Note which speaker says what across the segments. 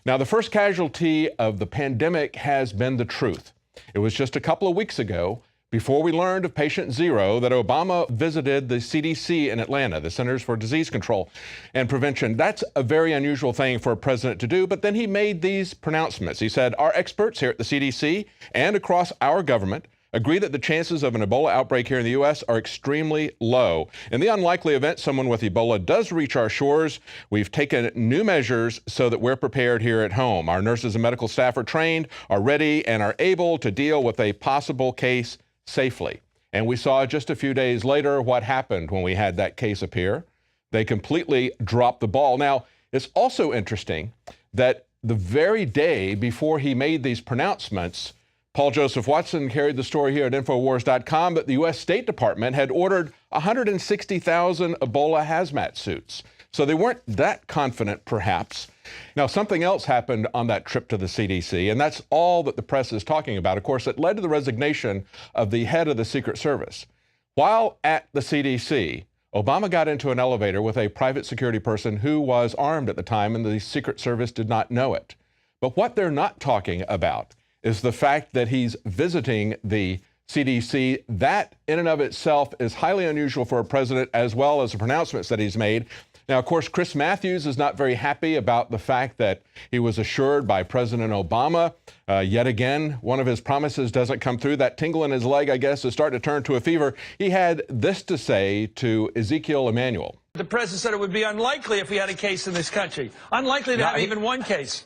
Speaker 1: Now, the first casualty of the pandemic has been the truth. It was just a couple of weeks ago, before we learned of patient zero, that Obama visited the CDC in Atlanta, the Centers for Disease Control and Prevention. That's a very unusual thing for a president to do, but then he made these pronouncements. He said, "Our experts here at the CDC and across our government agree that the chances of an Ebola outbreak here in the U.S. are extremely low. In the unlikely event someone with Ebola does reach our shores, we've taken new measures so that we're prepared here at home. Our nurses and medical staff are trained, are ready, and are able to deal with a possible case safely." And we saw just a few days later what happened when we had that case appear. They completely dropped the ball. Now, it's also interesting that the very day before he made these pronouncements, Paul Joseph Watson carried the story here at Infowars.com that the U.S. State Department had ordered 160,000 Ebola hazmat suits. So they weren't that confident, perhaps. Now, something else happened on that trip to the CDC, and that's all that the press is talking about. Of course, it led to the resignation of the head of the Secret Service. While at the CDC, Obama got into an elevator with a private security person who was armed at the time, and the Secret Service did not know it. But what they're not talking about is the fact that he's visiting the CDC. That in and of itself is highly unusual for a president, as well as the pronouncements that he's made. Now, of course, Chris Matthews is not very happy about the fact that he was assured by President Obama. Yet again, one of his promises doesn't come through. That tingle in his leg, I guess, is starting to turn to a fever. He had this to say to Ezekiel Emanuel.
Speaker 2: The president said it would be unlikely if we had a case in this country. Unlikely to have even one case.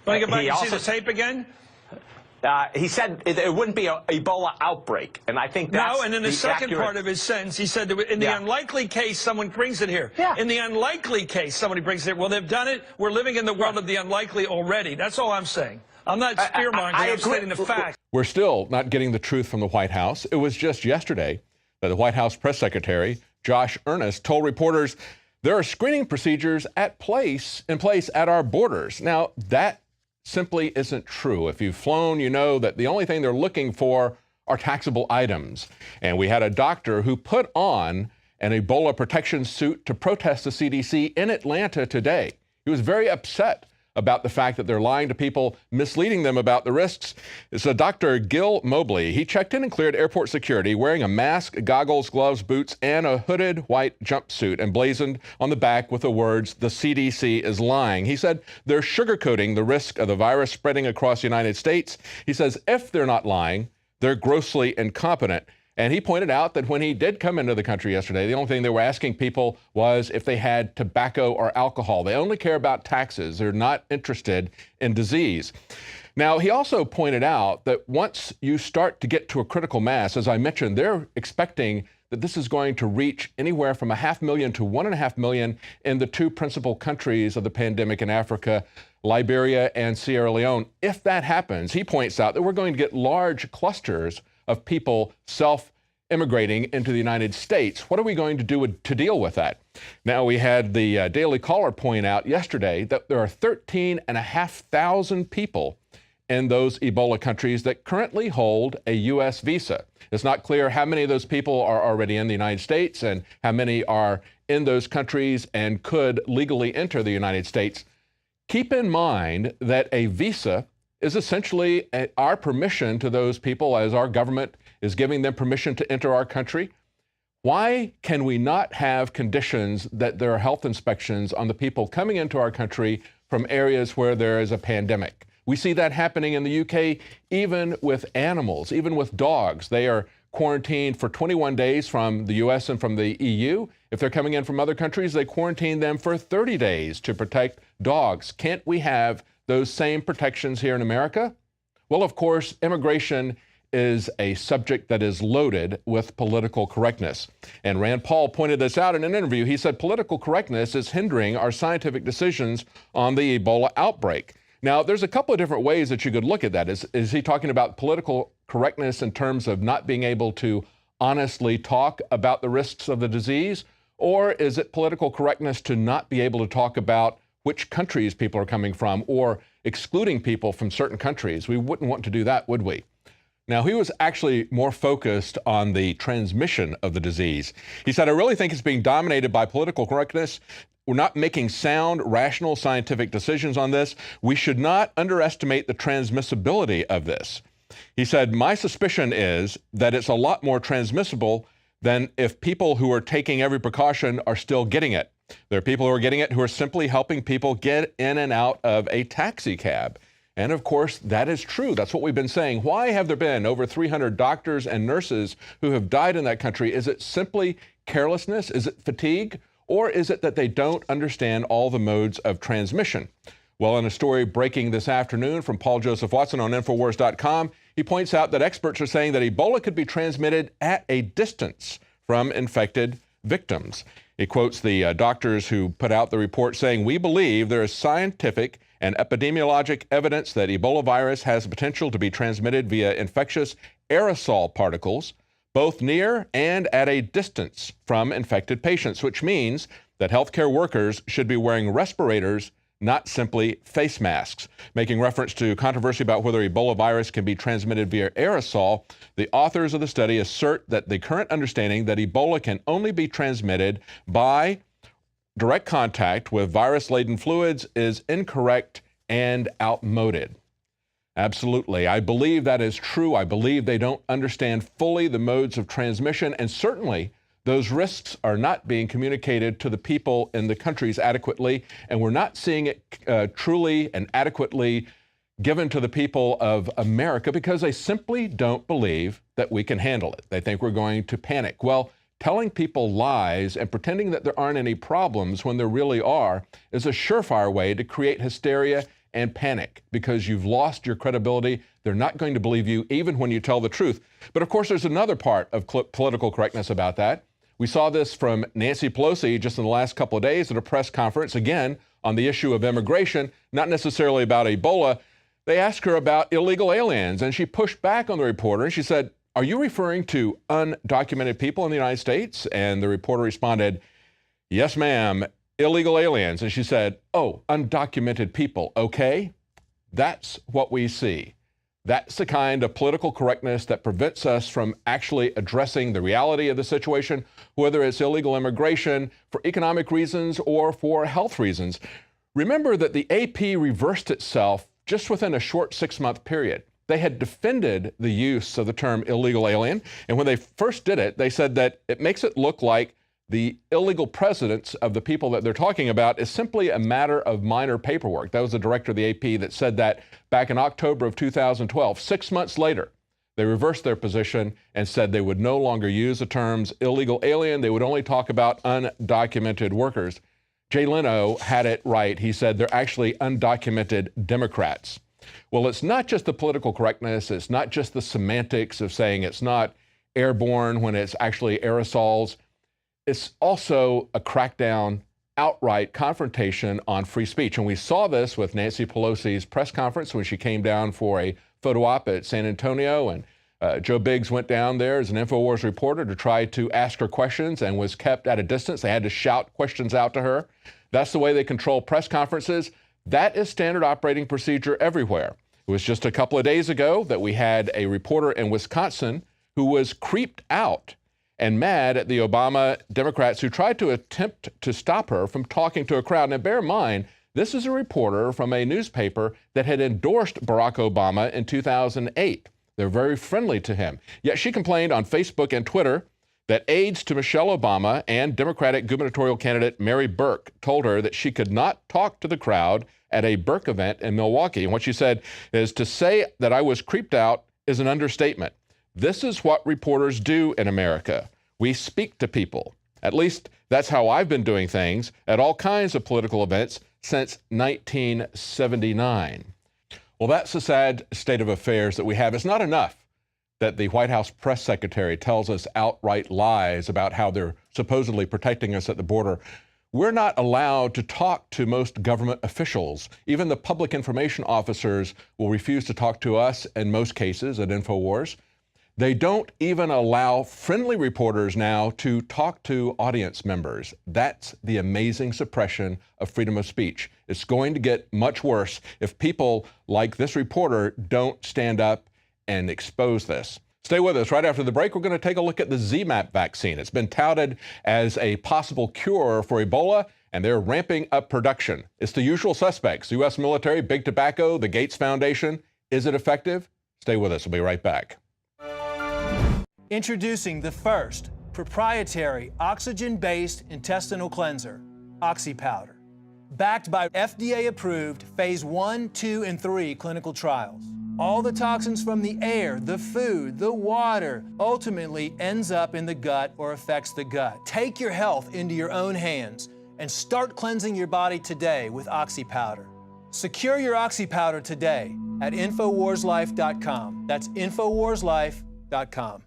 Speaker 2: Want to get back and see the tape again?
Speaker 3: He said it wouldn't be an Ebola outbreak, and I think that's
Speaker 2: no. And in the second part of his sentence, he said that in the unlikely case someone brings it here.
Speaker 3: Yeah.
Speaker 2: In the unlikely case somebody brings it here. Well, they've done it. We're living in the world of the unlikely already. That's all I'm saying. I'm not spearmongering. I'm stating the facts.
Speaker 1: We're still not getting the truth from the White House. It was just yesterday that the White House press secretary, Josh Earnest, told reporters there are screening procedures in place at our borders. Now, that simply isn't true. If you've flown, you know that the only thing they're looking for are taxable items. And we had a doctor who put on an Ebola protection suit to protest the CDC in Atlanta today. He was very upset about the fact that they're lying to people, misleading them about the risks. So Dr. Gil Mobley, he checked in and cleared airport security wearing a mask, goggles, gloves, boots, and a hooded white jumpsuit emblazoned on the back with the words, "The CDC is lying." He said they're sugarcoating the risk of the virus spreading across the United States. He says if they're not lying, they're grossly incompetent. And he pointed out that when he did come into the country yesterday, the only thing they were asking people was if they had tobacco or alcohol. They only care about taxes. They're not interested in disease. Now, he also pointed out that once you start to get to a critical mass, as I mentioned, they're expecting that this is going to reach anywhere from 500,000 to 1.5 million in the two principal countries of the pandemic in Africa, Liberia and Sierra Leone. If that happens, he points out that we're going to get large clusters of people self-immigrating into the United States. What are we going to do to deal with that? Now, we had the Daily Caller point out yesterday that there are 13,500 people in those Ebola countries that currently hold a U.S. visa. It's not clear how many of those people are already in the United States and how many are in those countries and could legally enter the United States. Keep in mind that a visa is essentially our permission to those people, as our government is giving them permission to enter our country. Why can we not have conditions that there are health inspections on the people coming into our country from areas where there is a pandemic? We see that happening in the UK, even with animals, even with dogs. They are quarantined for 21 days from the US and from the EU. If they're coming in from other countries, they quarantine them for 30 days to protect dogs. Can't we have those same protections here in America? Well, of course, immigration is a subject that is loaded with political correctness. And Rand Paul pointed this out in an interview. He said political correctness is hindering our scientific decisions on the Ebola outbreak. Now, there's a couple of different ways that you could look at that. Is he talking about political correctness in terms of not being able to honestly talk about the risks of the disease? Or is it political correctness to not be able to talk about which countries people are coming from or excluding people from certain countries? We wouldn't want to do that, would we? Now, he was actually more focused on the transmission of the disease. He said, I really think it's being dominated by political correctness making sound, rational, scientific decisions on this. We should not underestimate the transmissibility of this. He said, my suspicion is that it's a lot more transmissible than if people who are taking every precaution are still getting it. There are people who are getting it who are simply helping people get in and out of a taxi cab. And of course, that is true. That's what we've been saying. Why have there been over 300 doctors and nurses who have died in that country? Is it simply carelessness? Is it fatigue? Or is it that they don't understand all the modes of transmission? Well, in a story breaking this afternoon from Paul Joseph Watson on Infowars.com, he points out that experts are saying that Ebola could be transmitted at a distance from infected victims. He quotes the doctors who put out the report saying, we believe there is scientific and epidemiologic evidence that Ebola virus has the potential to be transmitted via infectious aerosol particles, both near and at a distance from infected patients, which means that healthcare workers should be wearing respirators, not simply face masks. Making reference to controversy about whether Ebola virus can be transmitted via aerosol, the authors of the study assert that the current understanding that Ebola can only be transmitted by direct contact with virus-laden fluids is incorrect and outmoded. Absolutely. I believe that is true. I believe they don't understand fully the modes of transmission, and certainly those risks are not being communicated to the people in the countries adequately, and we're not seeing it truly and adequately given to the people of America because they simply don't believe that we can handle it. They think we're going to panic. Well, telling people lies and pretending that there aren't any problems when there really are is a surefire way to create hysteria and panic because you've lost your credibility. They're not going to believe you even when you tell the truth. But of course, there's another part of political correctness about that. We saw this from Nancy Pelosi just in the last couple of days at a press conference, again, on the issue of immigration, not necessarily about Ebola. They asked her about illegal aliens, and she pushed back on the reporter, and she said, are you referring to undocumented people in the United States? And the reporter responded, yes, ma'am, illegal aliens. And she said, oh, undocumented people, okay? That's what we see. That's the kind of political correctness that prevents us from actually addressing the reality of the situation, whether it's illegal immigration for economic reasons or for health reasons. Remember that the AP reversed itself just within a short 6-month period. They had defended the use of the term illegal alien, and when they first did it, they said that it makes it look like the illegal presence of the people that they're talking about is simply a matter of minor paperwork. That was the director of the AP that said that back in October of 2012. 6 months later, they reversed their position and said they would no longer use the terms illegal alien. They would only talk about undocumented workers. Jay Leno had it right. He said they're actually undocumented Democrats. Well, it's not just the political correctness. It's not just the semantics of saying it's not airborne when it's actually aerosols. It's also a crackdown, outright confrontation on free speech. And we saw this with Nancy Pelosi's press conference when she came down for a photo op at San Antonio. And Joe Biggs went down there as an InfoWars reporter to try to ask her questions and was kept at a distance. They had to shout questions out to her. That's the way they control press conferences. That is standard operating procedure everywhere. It was just a couple of days ago that we had a reporter in Wisconsin who was creeped out and mad at the Obama Democrats who tried to attempt to stop her from talking to a crowd. Now, bear in mind, this is a reporter from a newspaper that had endorsed Barack Obama in 2008. They're very friendly to him. Yet she complained on Facebook and Twitter that aides to Michelle Obama and Democratic gubernatorial candidate Mary Burke told her that she could not talk to the crowd at a Burke event in Milwaukee. And what she said is, to say that I was creeped out is an understatement. This is what reporters do in America. We speak to people. At least that's how I've been doing things at all kinds of political events since 1979. Well, that's the sad state of affairs that we have. It's not enough that the White House press secretary tells us outright lies about how they're supposedly protecting us at the border. We're not allowed to talk to most government officials. Even the public information officers will refuse to talk to us in most cases at InfoWars. They don't even allow friendly reporters now to talk to audience members. That's the amazing suppression of freedom of speech. It's going to get much worse if people like this reporter don't stand up and expose this. Stay with us. Right after the break, we're going to take a look at the ZMapp vaccine. It's been touted as a possible cure for Ebola, and they're ramping up production. It's the usual suspects: U.S. military, big tobacco, the Gates Foundation. Is it effective? Stay with us. We'll be right back.
Speaker 4: Introducing the first proprietary oxygen-based intestinal cleanser, OxyPowder, backed by FDA-approved phase 1, 2, and 3 clinical trials. All the toxins from the air, the food, the water ultimately ends up in the gut or affects the gut. Take your health into your own hands and start cleansing your body today with OxyPowder. Secure your OxyPowder today at InfoWarsLife.com. That's InfoWarsLife.com.